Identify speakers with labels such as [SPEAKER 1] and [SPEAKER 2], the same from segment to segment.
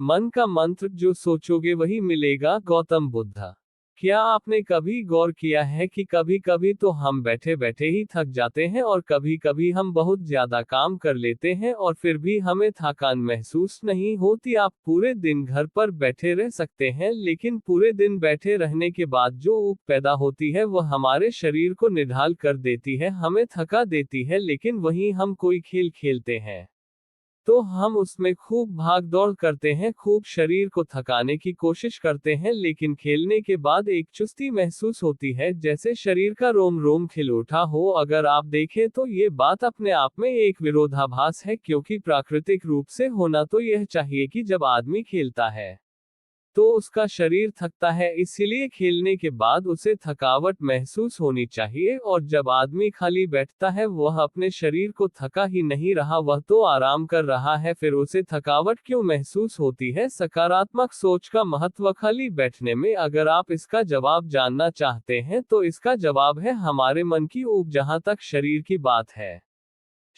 [SPEAKER 1] मन का मंत्र जो सोचोगे वही मिलेगा। गौतम बुद्ध। क्या आपने कभी गौर किया है कि कभी कभी तो हम बैठे बैठे ही थक जाते हैं और कभी कभी हम बहुत ज्यादा काम कर लेते हैं और फिर भी हमें थकान महसूस नहीं होती। आप पूरे दिन घर पर बैठे रह सकते हैं लेकिन पूरे दिन बैठे रहने के बाद जो ऊब पैदा होती है वह हमारे शरीर को निढाल कर देती है, हमें थका देती है। लेकिन वहीं हम कोई खेल खेलते हैं तो हम उसमें खूब भाग दौड़ करते हैं, खूब शरीर को थकाने की कोशिश करते हैं, लेकिन खेलने के बाद एक चुस्ती महसूस होती है, जैसे शरीर का रोम रोम खिल उठा हो। अगर आप देखें तो ये बात अपने आप में एक विरोधाभास है, क्योंकि प्राकृतिक रूप से होना तो यह चाहिए कि जब आदमी खेलता है तो उसका शरीर थकता है, इसीलिए खेलने के बाद उसे थकावट महसूस होनी चाहिए। और जब आदमी खाली बैठता है वह अपने शरीर को थका ही नहीं रहा, वह तो आराम कर रहा है, फिर उसे थकावट क्यों महसूस होती है? सकारात्मक सोच का महत्व खाली बैठने में। अगर आप इसका जवाब जानना चाहते हैं तो इसका जवाब है हमारे मन की ऊब। जहां तक शरीर की बात है,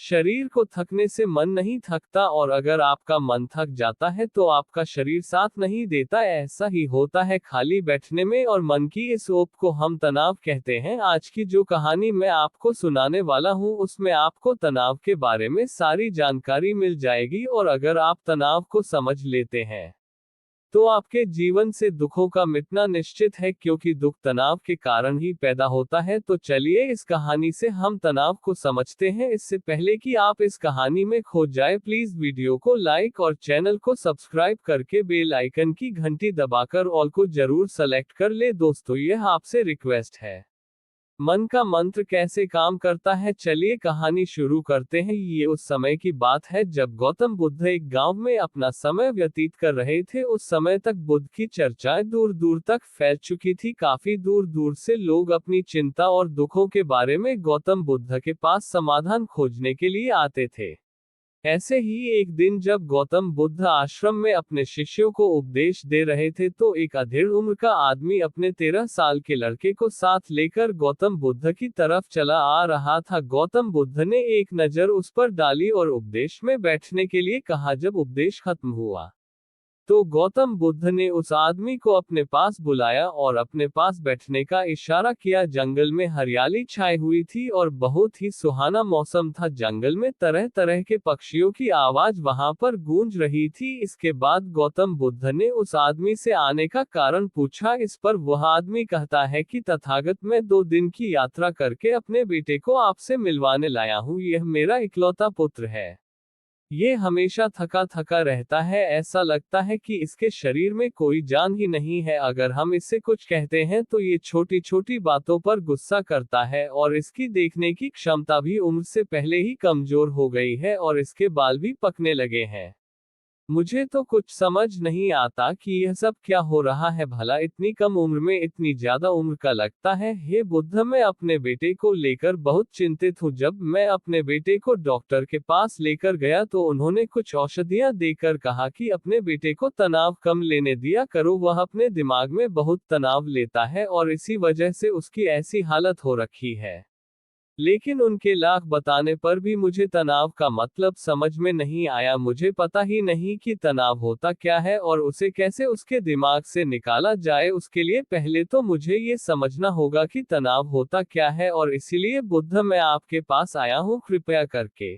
[SPEAKER 1] शरीर को थकने से मन नहीं थकता, और अगर आपका मन थक जाता है तो आपका शरीर साथ नहीं देता। ऐसा ही होता है खाली बैठने में, और मन की इस ऊब को हम तनाव कहते हैं। आज की जो कहानी मैं आपको सुनाने वाला हूँ उसमें आपको तनाव के बारे में सारी जानकारी मिल जाएगी, और अगर आप तनाव को समझ लेते हैं तो आपके जीवन से दुखों का मिटना निश्चित है, क्योंकि दुख तनाव के कारण ही पैदा होता है। तो चलिए इस कहानी से हम तनाव को समझते हैं। इससे पहले कि आप इस कहानी में खो जाए, प्लीज वीडियो को लाइक और चैनल को सब्सक्राइब करके बेल आइकन की घंटी दबाकर ऑल को जरूर सेलेक्ट कर ले। दोस्तों, यह आपसे रिक्वेस्ट है। मन का मंत्र कैसे काम करता है, चलिए कहानी शुरू करते हैं। ये उस समय की बात है जब गौतम बुद्ध एक गांव में अपना समय व्यतीत कर रहे थे। उस समय तक बुद्ध की चर्चाएं दूर दूर तक फैल चुकी थी। काफी दूर दूर से लोग अपनी चिंता और दुखों के बारे में गौतम बुद्ध के पास समाधान खोजने के लिए आते थे। ऐसे ही एक दिन जब गौतम बुद्ध आश्रम में अपने शिष्यों को उपदेश दे रहे थे तो एक अधेड़ उम्र का आदमी अपने 13 साल के लड़के को साथ लेकर गौतम बुद्ध की तरफ चला आ रहा था। गौतम बुद्ध ने एक नजर उस पर डाली और उपदेश में बैठने के लिए कहा। जब उपदेश खत्म हुआ तो गौतम बुद्ध ने उस आदमी को अपने पास बुलाया और अपने पास बैठने का इशारा किया। जंगल में हरियाली छाई हुई थी और बहुत ही सुहाना मौसम था। जंगल में तरह तरह के पक्षियों की आवाज वहां पर गूंज रही थी। इसके बाद गौतम बुद्ध ने उस आदमी से आने का कारण पूछा। इस पर वह आदमी कहता है कि तथागत, मैं 2 दिन की यात्रा करके अपने बेटे को आपसे मिलवाने लाया हूँ। यह मेरा इकलौता पुत्र है। ये हमेशा थका थका रहता है, ऐसा लगता है कि इसके शरीर में कोई जान ही नहीं है। अगर हम इससे कुछ कहते हैं तो ये छोटी छोटी बातों पर गुस्सा करता है, और इसकी देखने की क्षमता भी उम्र से पहले ही कमजोर हो गई है और इसके बाल भी पकने लगे हैं। मुझे तो कुछ समझ नहीं आता कि यह सब क्या हो रहा है भला। इतनी कम उम्र में इतनी ज्यादा उम्र का लगता है। हे बुद्ध, मैं अपने बेटे को लेकर बहुत चिंतित हूँ। जब मैं अपने बेटे को डॉक्टर के पास लेकर गया तो उन्होंने कुछ औषधियां देकर कहा कि अपने बेटे को तनाव कम लेने दिया करो। वह अपने दिमाग में बहुत तनाव लेता है और इसी वजह से उसकी ऐसी हालत हो रखी है। लेकिन उनके लाख बताने पर भी मुझे तनाव का मतलब समझ में नहीं आया। मुझे पता ही नहीं कि तनाव होता क्या है और उसे कैसे उसके दिमाग से निकाला जाए। उसके लिए पहले तो मुझे ये समझना होगा कि तनाव होता क्या है, और इसीलिए बुद्ध, मैं आपके पास आया हूँ। कृपया करके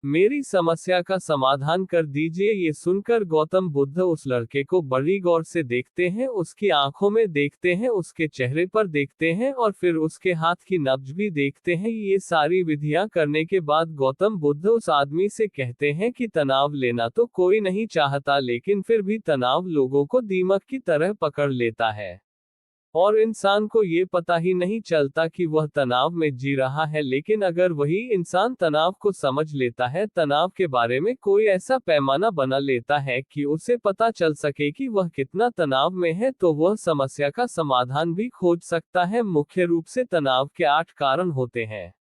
[SPEAKER 1] मेरी समस्या का समाधान कर दीजिए। ये सुनकर गौतम बुद्ध उस लड़के को बड़ी गौर से देखते हैं, उसकी आंखों में देखते हैं, उसके चेहरे पर देखते हैं और फिर उसके हाथ की नब्ज भी देखते हैं। ये सारी विधियां करने के बाद गौतम बुद्ध उस आदमी से कहते हैं कि तनाव लेना तो कोई नहीं चाहता, लेकिन फिर भी तनाव लोगों को दीमक की तरह पकड़ लेता है और इंसान को ये पता ही नहीं चलता कि वह तनाव में जी रहा है। लेकिन अगर वही इंसान तनाव को समझ लेता है, तनाव के बारे में कोई ऐसा पैमाना बना लेता है कि उसे पता चल सके कि वह कितना तनाव में है, तो वह समस्या का समाधान भी खोज सकता है। मुख्य रूप से तनाव के 8 कारण होते हैं।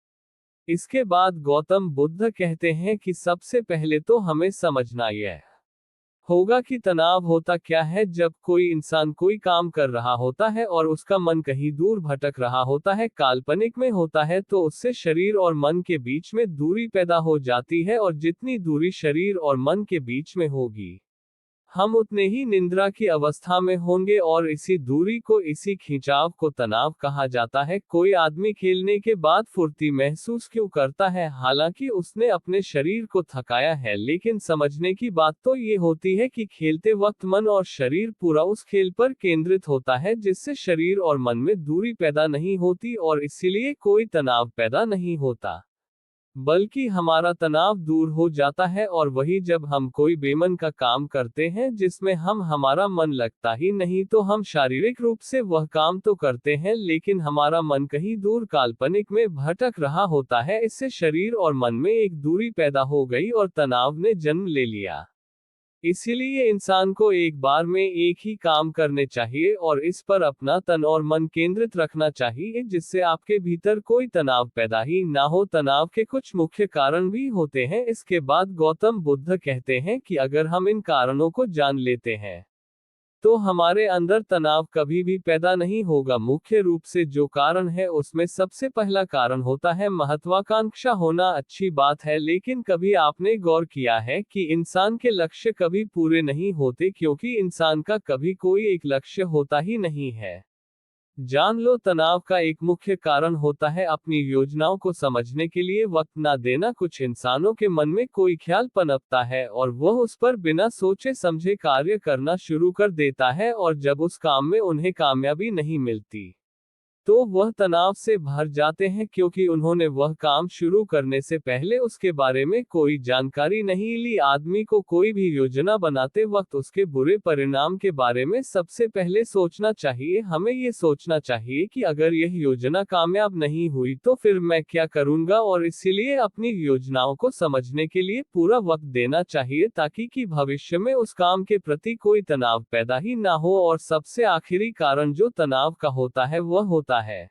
[SPEAKER 1] इसके बाद गौतम बुद्ध कहते हैं कि सबसे पहले तो हमें समझना यह होगा कि तनाव होता क्या है। जब कोई इंसान कोई काम कर रहा होता है और उसका मन कहीं दूर भटक रहा होता है, काल्पनिक में होता है, तो उससे शरीर और मन के बीच में दूरी पैदा हो जाती है, और जितनी दूरी शरीर और मन के बीच में होगी, हम उतने ही निद्रा की अवस्था में होंगे और इसी दूरी को, इसी खिंचाव को तनाव कहा जाता है। कोई आदमी खेलने के बाद फुर्ती महसूस क्यों करता है, हालांकि उसने अपने शरीर को थकाया है, लेकिन समझने की बात तो ये होती है कि खेलते वक्त मन और शरीर पूरा उस खेल पर केंद्रित होता है, जिससे शरीर और मन में दूरी पैदा नहीं होती और इसीलिए कोई तनाव पैदा नहीं होता, बल्कि हमारा तनाव दूर हो जाता है। और वही जब हम कोई बेमन का काम करते हैं जिसमें हमारा मन लगता ही नहीं, तो हम शारीरिक रूप से वह काम तो करते हैं, लेकिन हमारा मन कहीं दूर काल्पनिक में भटक रहा होता है। इससे शरीर और मन में एक दूरी पैदा हो गई और तनाव ने जन्म ले लिया। इसीलिए इंसान को एक बार में एक ही काम करने चाहिए और इस पर अपना तन और मन केंद्रित रखना चाहिए, जिससे आपके भीतर कोई तनाव पैदा ही ना हो। तनाव के कुछ मुख्य कारण भी होते हैं। इसके बाद गौतम बुद्ध कहते हैं कि अगर हम इन कारणों को जान लेते हैं तो हमारे अंदर तनाव कभी भी पैदा नहीं होगा। मुख्य रूप से जो कारण है उसमें सबसे पहला कारण होता है महत्वाकांक्षा होना। अच्छी बात है, लेकिन कभी आपने गौर किया है कि इंसान के लक्ष्य कभी पूरे नहीं होते, क्योंकि इंसान का कभी कोई एक लक्ष्य होता ही नहीं है। जान लो, तनाव का एक मुख्य कारण होता है अपनी योजनाओं को समझने के लिए वक्त ना देना। कुछ इंसानों के मन में कोई ख्याल पनपता है और वह उस पर बिना सोचे समझे कार्य करना शुरू कर देता है, और जब उस काम में उन्हें कामयाबी नहीं मिलती तो वह तनाव से भर जाते हैं, क्योंकि उन्होंने वह काम शुरू करने से पहले उसके बारे में कोई जानकारी नहीं ली। आदमी को कोई भी योजना बनाते वक्त उसके बुरे परिणाम के बारे में सबसे पहले सोचना चाहिए। हमें ये सोचना चाहिए कि अगर यह योजना कामयाब नहीं हुई तो फिर मैं क्या करूंगा, और इसीलिए अपनी योजनाओं को समझने के लिए पूरा वक्त देना चाहिए, ताकि कि भविष्य में उस काम के प्रति कोई तनाव पैदा ही ना हो। और सबसे आखिरी कारण जो तनाव का होता है वह होता है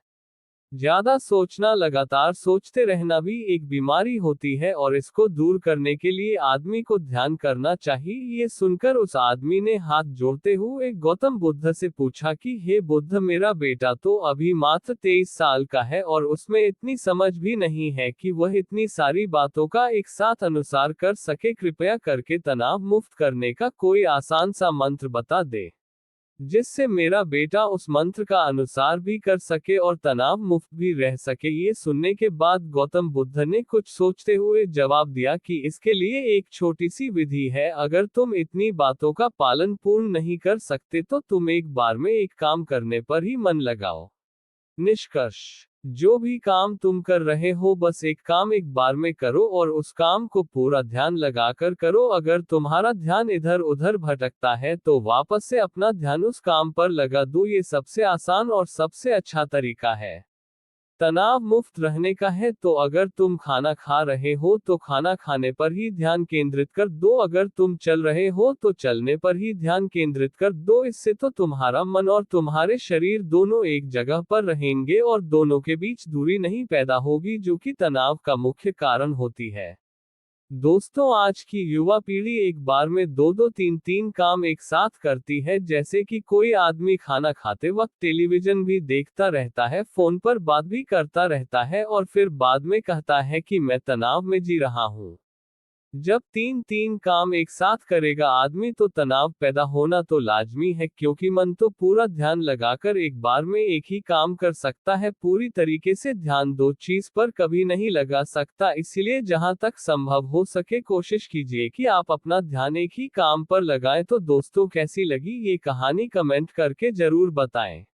[SPEAKER 1] ज्यादा सोचना। लगातार सोचते रहना भी एक बीमारी होती है और इसको दूर करने के लिए आदमी को ध्यान करना चाहिए। ये सुनकर उस आदमी ने हाथ जोड़ते हुए गौतम बुद्ध से पूछा कि हे बुद्ध, मेरा बेटा तो अभी मात्र 23 साल का है और उसमें इतनी समझ भी नहीं है कि वह इतनी सारी बातों का एक साथ अनुसार कर सके। कृपया करके तनाव मुक्त करने का कोई आसान सा मंत्र बता दे, जिससे मेरा बेटा उस मंत्र का अनुसार भी कर सके और तनाव मुक्त भी रह सके। ये सुनने के बाद गौतम बुद्ध ने कुछ सोचते हुए जवाब दिया कि इसके लिए एक छोटी सी विधि है। अगर तुम इतनी बातों का पालन पूर्ण नहीं कर सकते तो तुम एक बार में एक काम करने पर ही मन लगाओ। निष्कर्ष, जो भी काम तुम कर रहे हो बस एक काम एक बार में करो और उस काम को पूरा ध्यान लगाकर करो। अगर तुम्हारा ध्यान इधर उधर भटकता है तो वापस से अपना ध्यान उस काम पर लगा दो। ये सबसे आसान और सबसे अच्छा तरीका है तनाव मुक्त रहने का है। तो अगर तुम खाना खा रहे हो तो खाना खाने पर ही ध्यान केंद्रित कर दो। अगर तुम चल रहे हो तो चलने पर ही ध्यान केंद्रित कर दो। इससे तो तुम्हारा मन और तुम्हारे शरीर दोनों एक जगह पर रहेंगे और दोनों के बीच दूरी नहीं पैदा होगी, जो कि तनाव का मुख्य कारण होती है। दोस्तों, आज की युवा पीढ़ी एक बार में दो दो तीन तीन काम एक साथ करती है, जैसे कि कोई आदमी खाना खाते वक्त टेलीविजन भी देखता रहता है, फोन पर बात भी करता रहता है और फिर बाद में कहता है कि मैं तनाव में जी रहा हूँ। जब तीन तीन काम एक साथ करेगा आदमी तो तनाव पैदा होना तो लाजमी है, क्योंकि मन तो पूरा ध्यान लगाकर एक बार में एक ही काम कर सकता है, पूरी तरीके से ध्यान दो चीज पर कभी नहीं लगा सकता। इसलिए जहां तक संभव हो सके कोशिश कीजिए कि आप अपना ध्यान एक ही काम पर लगाएं। तो दोस्तों, कैसी लगी ये कहानी कमेंट करके जरूर बताएं।